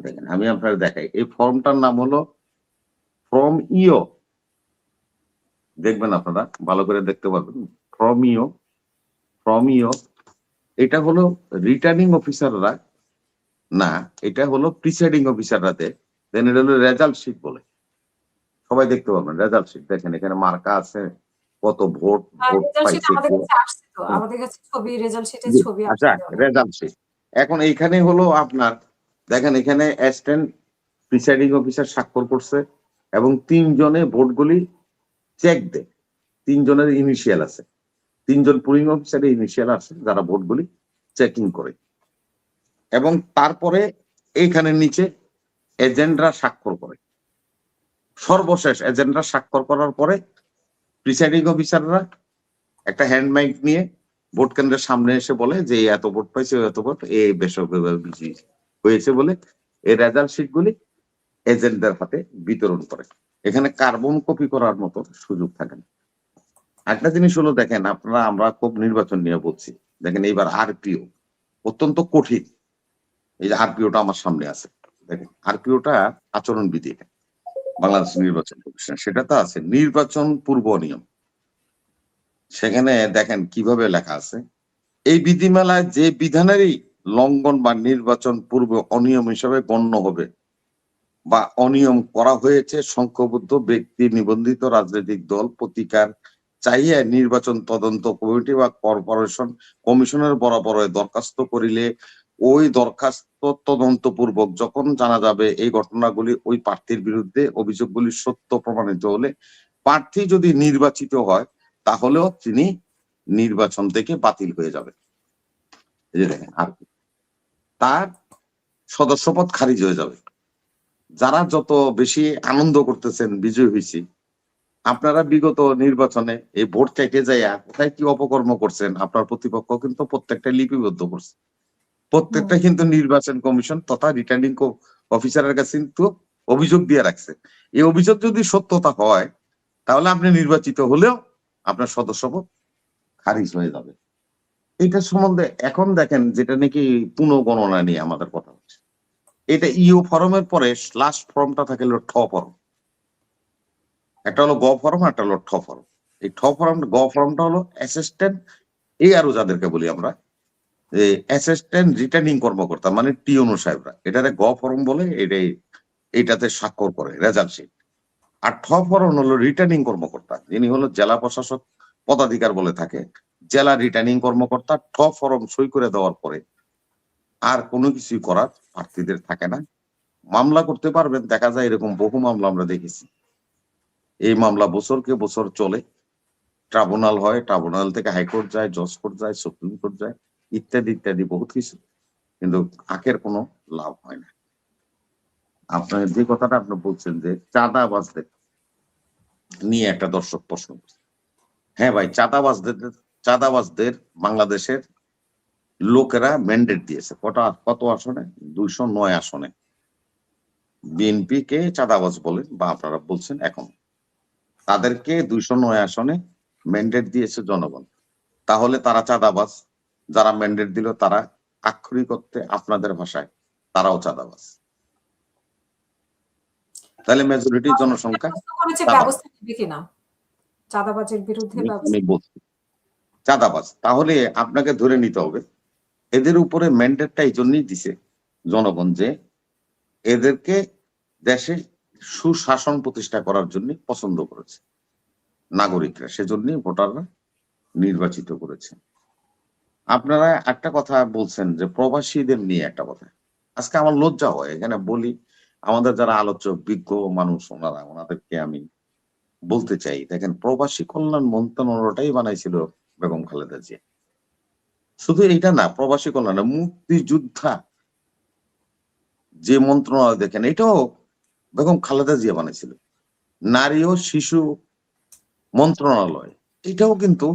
দেখেন আমি আপনার দেখাই, এই ফর্মটার নাম হলো ফর্ম ইও। দেখবেন আপনারা ভালো করে দেখতে পারবেন, ফর্ম ইও। এটা হলো রিটার্নিং অফিসাররা না, এটা হলো প্রিসাইডিং অফিসাররা দেন। এটা হলো রেজাল্ট শিট বলে, সবাই দেখতে পাবেন রেজাল্ট শিট। দেখেন এখানে মার্কা আছে, কত ভোট পাইছে। আমাদের কাছে ছবি, রেজাল্ট শিটের ছবি আচ্ছা, রেজাল্ট শিট। এখন এইখানে হলো আপনার দেখেন, এখানে অ্যাসিস্ট্যান্ট প্রিসাইডিং অফিসার স্বাক্ষর করছে এবং 3 জনে ভোটগুলি চেক দেয়। 3 জনের ইনিশিয়াল আছে, 3 জন পুলিং অফিসারের ইনিশিয়াল আছে যারা ভোটগুলি চেকিং করে। এবং তারপরে এইখানে নিচে এজেন্টরা স্বাক্ষর করে। সর্বশেষ এজেন্টরা স্বাক্ষর করার পরে প্রিসাইডিং অফিসাররা একটা হ্যান্ড মাইক নিয়ে ভোট কেন্দ্রের সামনে এসে বলে যে এত ভোট পাইছে, এত ভোট এই বেসরকারি হয়েছে বলে এই রেজাল্ট শিট গুলি এজেন্টদের হাতে বিতরণ করে। এখানে কার্বন কপি করার মতো সুযোগ থাকে না। একটা জিনিস হলো দেখেন আপনারা, আমরা খুব নির্বাচন নিয়ে বলছি, দেখেন এইবার আরপিও অত্যন্ত কঠিন। এই যে আরপিওটা আমার সামনে আছে, দেখেন আরপিওটা আচরণবিধি বাংলাদেশ নির্বাচন কমিশন, সেটা তো আছে নির্বাচন পূর্ব নিয়ম। সেখানে দেখেন কিভাবে লেখা আছে, এই বিধিমালায় যে বিধানেরই লঙ্ঘন বা নির্বাচন পূর্ব অনিয়ম হিসাবে গণ্য হবে বা অনিয়ম করা হয়েছে সংখ্যাবদ্ধ ব্যক্তি, নিবন্ধিত রাজনৈতিক দল, প্রতিকার চাইয়ে নির্বাচন তদন্ত কমিটি বা কর্পোরেশন কমিশনের বরাবর দরখাস্ত করিলে ওই দরখাস্ত তদন্ত পূর্বক যখন জানা যাবে এই ঘটনাগুলি ওই প্রার্থীর বিরুদ্ধে অভিযোগগুলি সত্য প্রমাণিত হলে প্রার্থী যদি নির্বাচিত হয় তাহলেও তিনি নির্বাচন থেকে বাতিল হয়ে যাবে। এই যে দেখেন, আর তার সদস্যপদ খারিজ হয়ে যাবে। যারা যত বেশি আনন্দ করতেছেন বিজয় হয়েছি, আপনারা বিগত নির্বাচনে এই ভোট চাইতে যাইয়া কোথায় কি অপকর্ম করছেন আপনার প্রতিপক্ষ কিন্তু প্রত্যেকটা লিপিবদ্ধ করছে। প্রত্যেকটা কিন্তু নির্বাচন কমিশন তথা রিটার্নিং অফিসারের কাছে কিন্তু অভিযোগ দিয়ে রাখছে। এই অভিযোগ যদি সত্যতা হয় তাহলে আপনি নির্বাচিত হলেও আপনার সদস্যপদ খারিজ হয়ে যাবে। এটা সম্বন্ধে এখন দেখেন যেটা নাকি পুনঃগণনা নিয়ে আমাদের কথা হচ্ছে, এটা ইও ফরমের পরে লাস্ট ফর্মটা থাকে হলো ঠ ফর্ম। একটা হলো গ ফর্ম, একটা হলো ঠ ফর্ম। এই গ ফর্মটা হলো অ্যাসিস্ট্যান্ট, এই আরো যাদেরকে বলি আমরা অ্যাসিস্ট্যান্ট রিটার্নিং কর্মকর্তা মানে টিওনো সাহেবরা, এটারে গ ফর্ম বলে। এইটাতে স্বাক্ষর করে রেজাল্ট শিট। আর ঠ ফর্ম হলো রিটার্নিং কর্মকর্তা, যিনি হলো জেলা প্রশাসক পদাধিকার বলে থাকে, জেলা রিটার্নিং কর্মকর্তা। ঠ ফর্ম সই করে দেওয়ার পরে আর কোনো কিছুই করার প্রার্থীদের থাকে না। মামলা করতে পারবেন, দেখা যায় এরকম বহু মামলা আমরা দেখেছি। এই মামলা বছরকে বছর চলে, ট্রাইব্যুনাল হয়, ট্রাইব্যুনাল থেকে হাইকোর্ট যায়, জজ কোর্ট যায়, সুপ্রিম কোর্ট যায়, ইত্যাদি ইত্যাদি বহুত কিছু, কিন্তু আখের কোনো লাভ হয় না। আপনার যে কথাটা আপনি বলছেন যে চাঁদাবাজদের নিয়ে একটা দর্শক প্রশ্ন করছে, হ্যাঁ ভাই, চাঁদাবাজদের বাংলাদেশের লোকেরা ম্যান্ডেট দিয়েছে। কত আসনে? 209 আসনে বিএনপি কে চাঁদাবাজ বলেন বা আপনারা বলছেন, এখন তাদেরকে 209 আসনে ম্যান্ডেট দিয়েছে জনগণ। তাহলে তারা চাঁদাবাজ? যারা ম্যান্ডেট দিল তারা আক্ষরিক অর্থে আপনাদের ভাষায় তারাও চাঁদাবাজ। তাহলে মেজরিটি জনসংখ্যা চাঁদাবাজের বিরুদ্ধে চাঁদাবাজ, তাহলে আপনাকে ধরে নিতে হবে এদের উপরে ম্যান্ডেটটা এই জন্যই দিছে জনগণ যে এদেরকে দেশে সুশাসন প্রতিষ্ঠা করার জন্য পছন্দ করেছে নাগরিকরা, সেজন্যই ভোটাররা নির্বাচিত করেছে। আপনারা একটা কথা বলছেন যে প্রবাসীদের নিয়ে একটা কথা, আজকে আমার লজ্জা হয় এখানে বলি, আমাদের যারা আলোচক বিজ্ঞ মানুষ ওনাদেরকে আমি বলতে চাই, দেখেন প্রবাসী কল্যাণ মন্ত্রণালয়টাই বানাইছিল বেগম খালেদা জিয়া। শুধু এইটা না, প্রবাসী কল্যাণ মুক্তিযোদ্ধা যে মন্ত্রণালয় দেখেন এটাও বেগম খালেদা জিয়া বানাইছিল। নারী ও শিশু মন্ত্রণালয় এটাও কিন্তু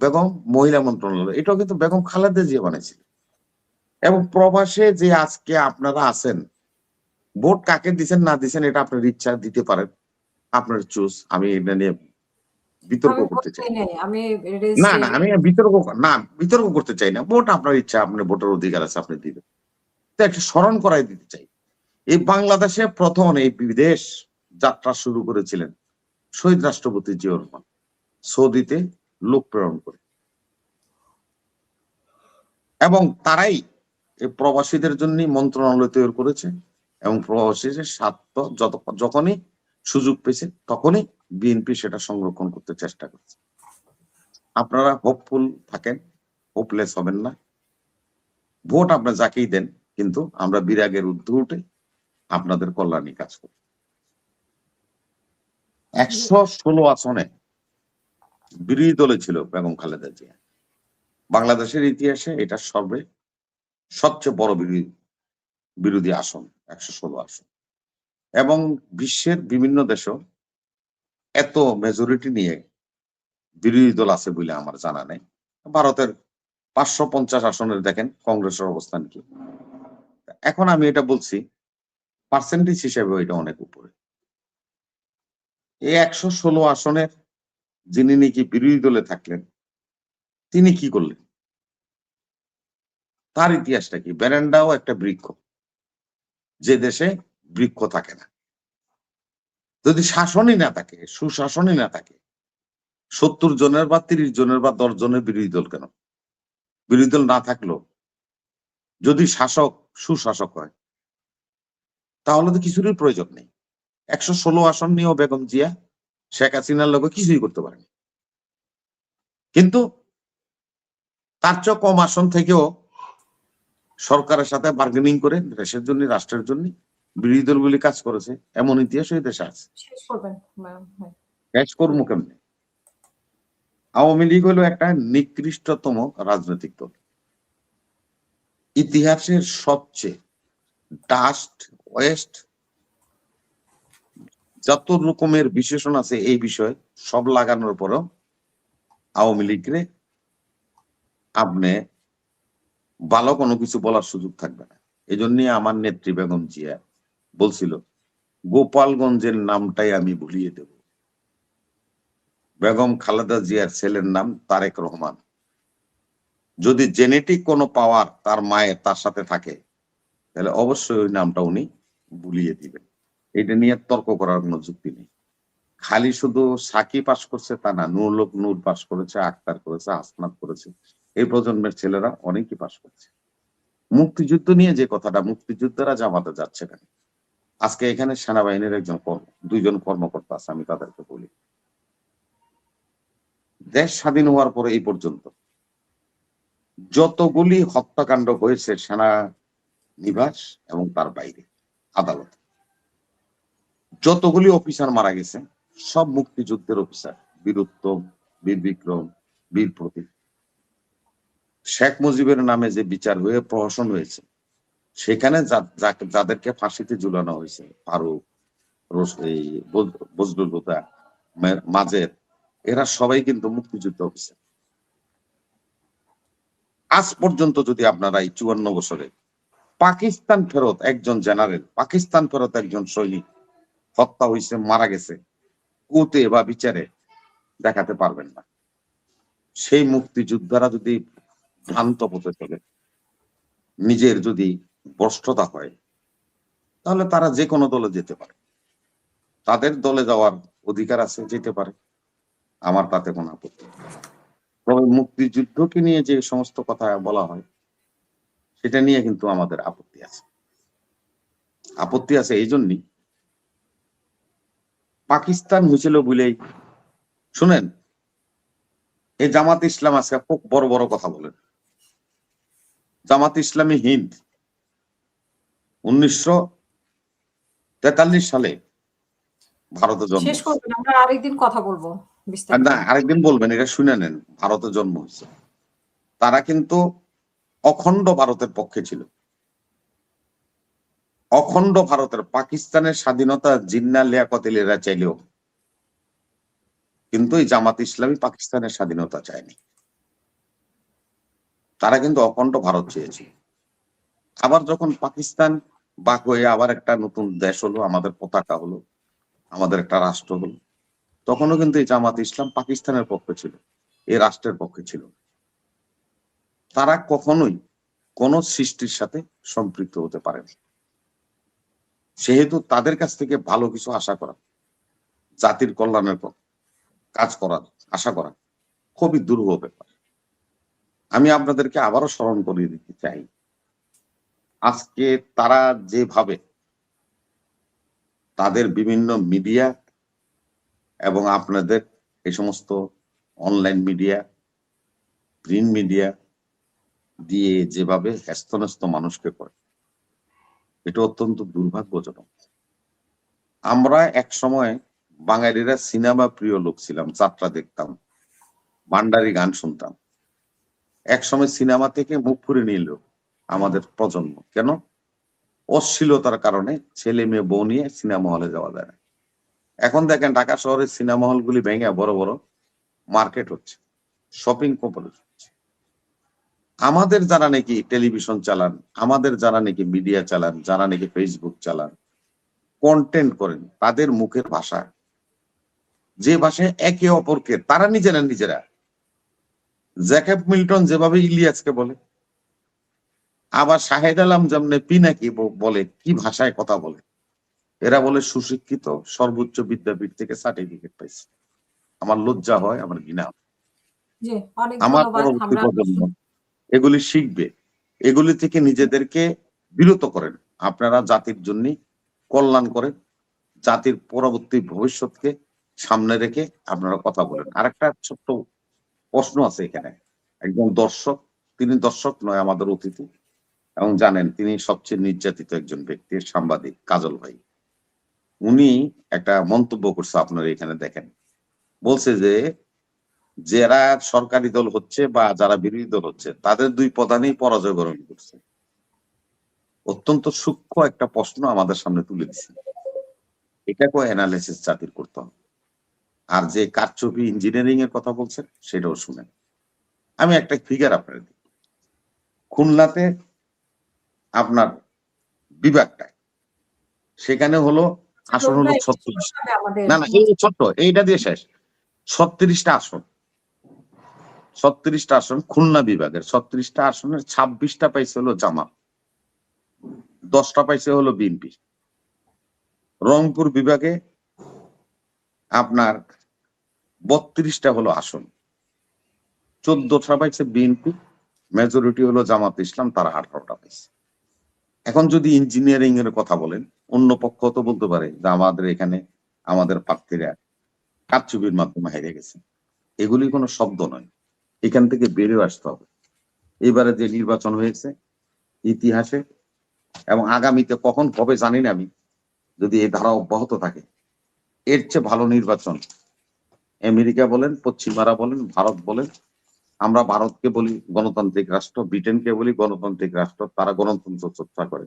বেগম মহিলা মন্ত্রণালয়, এটাও কিন্তু বেগম খালেদা জিয়া বানাইছিল। এবং প্রবাসে যে আজকে আপনারা আছেন, ভোট কাকে দিচ্ছেন না দিচ্ছেন এটা আপনার ইচ্ছা, দিতে পারেন, আপনার চুজ। আমি এটা নিয়ে বিতর্ক করতে চাই না, আমি বিতর্ক করতে চাই না। ভোট আপনার ইচ্ছা, আপনার ভোটের অধিকার আছে, আপনি দিবেন। একটা স্মরণ করাই দিতে চাই, এই বাংলাদেশে প্রথম এই বিদেশ যাত্রা শুরু করেছিলেন শহীদ রাষ্ট্রপতি জিয়াউর রহমান, সৌদিতে লোক প্রেরণ করে। এবং তারাই এই প্রবাসীদের জন্য মন্ত্রণালয় তৈরি করেছে এবং প্রবাসীদের স্বার্থ যখনই সুযোগ পেয়েছে তখনই বিএনপি সেটা সংরক্ষণ করতে চেষ্টা করছে। আপনারা হোপফুল থাকেন, হোপলেস হবেন না। ভোট আপনারা যাকেই দেন, কিন্তু আমরা বিরাগের ঊর্ধ্বে উঠে আপনাদের কল্যাণী কাজ করি। 116 আসনে বিরোধী দলে ছিল বেগম খালেদা জিয়া। বাংলাদেশের ইতিহাসে এটা সবচেয়ে বড় বিরোধী আসন, 116 আসন। এবং বিশ্বের বিভিন্ন দেশেও এত মেজরিটি নিয়ে বিরোধী দল আছে বলে আমার জানা নেই। ভারতের 550 আসনের দেখেন কংগ্রেসের অবস্থান কি। এখন আমি এটা বলছি পার্সেন্টেজ হিসেবে এটা অনেক উপরে। এই 116 আসনের যিনি নাকি বিরোধী দলে থাকলেন, তিনি কি করলেন? তার ইতিহাসটা কি? বেরেন্ডাও একটা বৃক্ষ, যে দেশে বৃক্ষ থাকে না। যদি শাসনই না থাকে, সুশাসনই না থাকে, 70 জনের বা 30 জনের বা 10 জনের বিরোধী দল কেন? বিরোধী দল না থাকলেও যদি শাসক সুশাসক হয়, তাহলে তো কিছুরই প্রয়োজন নেই। 116 আসন নিয়েও বেগম জিয়া শেখ হাসিনার লোকে কিছুই করতে পারেনি। কিন্তু তার চেয়ে কম আসন থেকেও সরকারের সাথে বার্গেনিং করে দেশের জন্য, রাষ্ট্রের জন্য বিরোধী দলগুলি কাজ করেছে, এমন ইতিহাস ওই দেশে আছে। শেষ করবেন ম্যাম। শেষ করবো কেমনে? আওয়ামী লীগ হলো একটা নিকৃষ্টতম রাজনৈতিক দল, ইতিহাসের সবচেয়ে ডাস্ট ওয়েস্ট যত রকমের বিশেষণ আছে এই বিষয়ে সব লাগানোর পরেও আওয়ামী লীগরে আপনি ভালো কোনো কিছু বলার সুযোগ থাকবে না। এই জন্য আমার নেত্রী বেগম জিয়া বলছিল, গোপালগঞ্জের নামটাই আমি ভুলিয়ে দেব। বেগম খালেদা জিয়ার ছেলের নাম তারেক রহমান। যদি জেনেটিক কোনো পাওয়ার তার মায়ের তার সাথে থাকে, তাহলে অবশ্যই ওই নামটা উনি ভুলিয়ে দিবেন। এটা নিয়ে তর্ক করার কোনো যুক্তি নেই। খালি শুধু সাকি পাস করছে তা না, নূর পাস করেছে, আক্তার করেছে, হাসনাত করেছে, এই প্রজন্মের ছেলেরা অনেকেই পাস করছে। মুক্তিযুদ্ধ নিয়ে যে কথাটা, মুক্তিযোদ্ধারা জামাতে যাচ্ছে কেন? আজকে এখানে সেনাবাহিনীর দুইজন কর্মকর্তা আছে, আমি তাদেরকে বলি, দেশ স্বাধীন হওয়ার পরে এই পর্যন্ত যতগুলি হত্যাকাণ্ড হয়েছে সেনা নিবাস এবং তার বাইরে আদালত, যতগুলি অফিসার মারা গেছে সব মুক্তিযুদ্ধের অফিসার, বীরুত্তম, বীর বিক্রম, বীর প্রতীক। শেখ মুজিবের নামে যে বিচার হয়ে প্রহসন হয়েছে, সেখানে যাদেরকে ফাঁসিতে ঝুলানো হয়েছে, ফারুক, বজলুল হুদা, মাজেদ, এরা সবাই কিন্তু মুক্তিযুদ্ধ অফিসার। আজ পর্যন্ত যদি আপনারা এই 54 বছরে পাকিস্তান ফেরত একজন জেনারেল, পাকিস্তান ফেরত একজন সৈনিক হত্যা হয়েছে, মারা গেছে, কোর্টে বা বিচারে দেখাতে পারবেন না। সেই মুক্তিযোদ্ধারা যদি ভ্রান্ত পথে চলে, নিজের যদি ভ্রষ্টতা হয়, তাহলে তারা যে কোনো দলে যেতে পারে। তাদের দলে যাওয়ার অধিকার আছে, যেতে পারে, আমার তাতে কোনো আপত্তি নেই। তবে মুক্তিযুদ্ধকে নিয়ে যে সমস্ত কথা বলা হয়, সেটা নিয়ে কিন্তু আমাদের আপত্তি আছে। আপত্তি আছে এই জন্যই, পাকিস্তান হয়েছিল বলেই, শুনেন, এই জামাত ইসলাম আজকে খুব বড় বড় কথা বলেন। জামাত ইসলামী হিন্দ 1943 সালে ভারতে জন্ম। শেষ করবেন, আমরা আরেকদিন কথা বলবো বিস্তারিত। না, আরেকদিন বলবেন, এটা শুনে নেন। ভারতে জন্ম হয়েছে, তারা কিন্তু অখণ্ড ভারতের পক্ষে ছিল। অখণ্ড ভারতের, পাকিস্তানের স্বাধীনতা জিন্না লিয়াকত আলীরা চাইলেও, কিন্তু এই জামাত ইসলামী পাকিস্তানের স্বাধীনতা চায়নি। তারা কিন্তু অখণ্ড ভারত চেয়েছে। আবার যখন পাকিস্তান বাক হয়ে আবার একটা নতুন দেশ হলো, আমাদের পতাকা হলো, আমাদের একটা রাষ্ট্র হলো, তখনও কিন্তু এই জামাত ইসলাম পাকিস্তানের পক্ষে ছিল, এই রাষ্ট্রের পক্ষে ছিল। তারা কখনোই কোন সৃষ্টির সাথে সম্পৃক্ত হতে পারেনি। সেহেতু তাদের কাছ থেকে ভালো কিছু আশা করা, জাতির কল্যাণের কাজ করার আশা করা খুবই দুরূহ ব্যাপার। আমি আপনাদেরকে আবারও স্মরণ করিয়ে দিতে চাই, আজকে তারা যেভাবে তাদের বিভিন্ন মিডিয়া এবং আপনাদের এই সমস্ত অনলাইন মিডিয়া, প্রিন্ট মিডিয়া দিয়ে যেভাবে হ্যস্তন্যস্ত মানুষকে করে, এটা অত্যন্ত দুর্ভাগ্যজনক। আমরা এক সময় বাঙালিরা সিনেমা প্রিয় লোক ছিলাম, যাত্রা দেখতাম, ভান্ডারি গান শুনতাম। এক সময় সিনেমা থেকে মুখ ফুরে নিল আমাদের প্রজন্ম। কেন? অশ্লীলতার কারণে ছেলে মেয়ে বউ নিয়ে সিনেমা হলে যাওয়া যায় না। এখন দেখেন ঢাকা শহরের সিনেমা হলগুলি ভেঙে বড় বড় মার্কেট হচ্ছে, শপিং কমপ্লেক্স হচ্ছে। আমাদের যারা নাকি টেলিভিশন চালান, আমাদের যারা নাকি মিডিয়া চালান, যারা নাকি ফেসবুক চালান, কন্টেন্ট করেন, তাদের মুখের ভাষা, যে ভাষায় একে অপরকে তারা নিজেরা জ্যাকব মিল্টন যেভাবে ইলিয়াসকে বলে, আবার শাহেদ আলম যেমন পিনাকি বলে, কি ভাষায় কথা বলে। এরা বলে সুশিক্ষিত, সর্বোচ্চ বিদ্যাপীঠ থেকে সার্টিফিকেট পাইছে। আমার লজ্জা হয়, আমার ঘৃণা হয়। জি, অনেক আমার ধন্যবাদ। পরবর্তী আমরা প্রজন্ম এগুলি শিখবে, এগুলি থেকে নিজেদেরকে বিরত করেন। আপনারা জাতির জন্য কল্যাণ করেন, জাতির পরবর্তী ভবিষ্যৎকে সামনে রেখে আপনারা কথা বলেন। আরেকটা ছোট্ট প্রশ্ন আছে এখানে। একজন দর্শক, তিনি দর্শক নয়, আমাদের অতিথি, এবং জানেন তিনি সবচেয়ে নির্যাতিত একজন ব্যক্তি, সাংবাদিক কাজল ভাই। উনি একটা মন্তব্য করছে, আপনারা এখানে দেখেন। বলছে যে যারা সরকারি দল হচ্ছে বা যারা বিরোধী দল হচ্ছে, তাদের দুই প্রধানই পরাজয় বরণ করছে। অত্যন্ত সূক্ষ্ম একটা প্রশ্ন আমাদের সামনে তুলে দিচ্ছে। এটাকেও অ্যানালাইসিস জাতির করতে হবে। আর যে কারচুপি ইঞ্জিনিয়ারিং এর কথা বলছেন, সেটাও শুনেন। আমি একটা ফিগার আপনার দিই। খুলনাতে আপনার বিভাগটায়, সেখানে হলো আসন হলো 36। আমাদের না এই ছোট্ট এইটা দিয়ে শেষ। 36টা আসন, 36টা আসন খুলনা বিভাগের। 36টা আসনের 26টা পাইছে হলো জামাত, 10টা পাইছে হলো বিএনপি। রংপুর বিভাগে আপনার 32টা হলো আসন, 14টা পাইছে বিএনপি, মেজরিটি হলো জামাত ইসলাম, তারা 18টা পাইছে। এখন যদি ইঞ্জিনিয়ারিং এর কথা বলেন, অন্য পক্ষ তো বলতে পারে যে আমাদের এখানে আমাদের প্রার্থীরা কারচুপির মাধ্যমে হেরে গেছে। এগুলি কোনো শব্দ নয়, এখান থেকে বেরিয়ে আসতে হবে। এবারে যে নির্বাচন হয়েছে ইতিহাসে, এবং আগামীতে কখন হবে জানি না আমি, যদি এই ধারা অব্যাহত থাকে, এর চেয়ে ভালো নির্বাচন আমেরিকা বলেন, পশ্চিমারা বলেন, ভারত বলেন। আমরা ভারতকে বলি গণতান্ত্রিক রাষ্ট্র, ব্রিটেনকে বলি গণতান্ত্রিক রাষ্ট্র, তারা গণতন্ত্র চর্চা করে।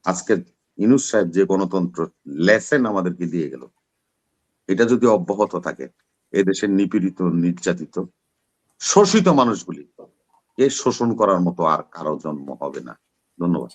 আজকে ইউনূস সাহেব যে গণতন্ত্র লেসেন আমাদেরকে দিয়ে গেল, এটা যদি অব্যাহত থাকে, এদেশের নিপীড়িত, নির্যাতিত, শোষিত মানুষগুলি এর শোষণ করার মতো আর কারো জন্ম হবে না। ধন্যবাদ।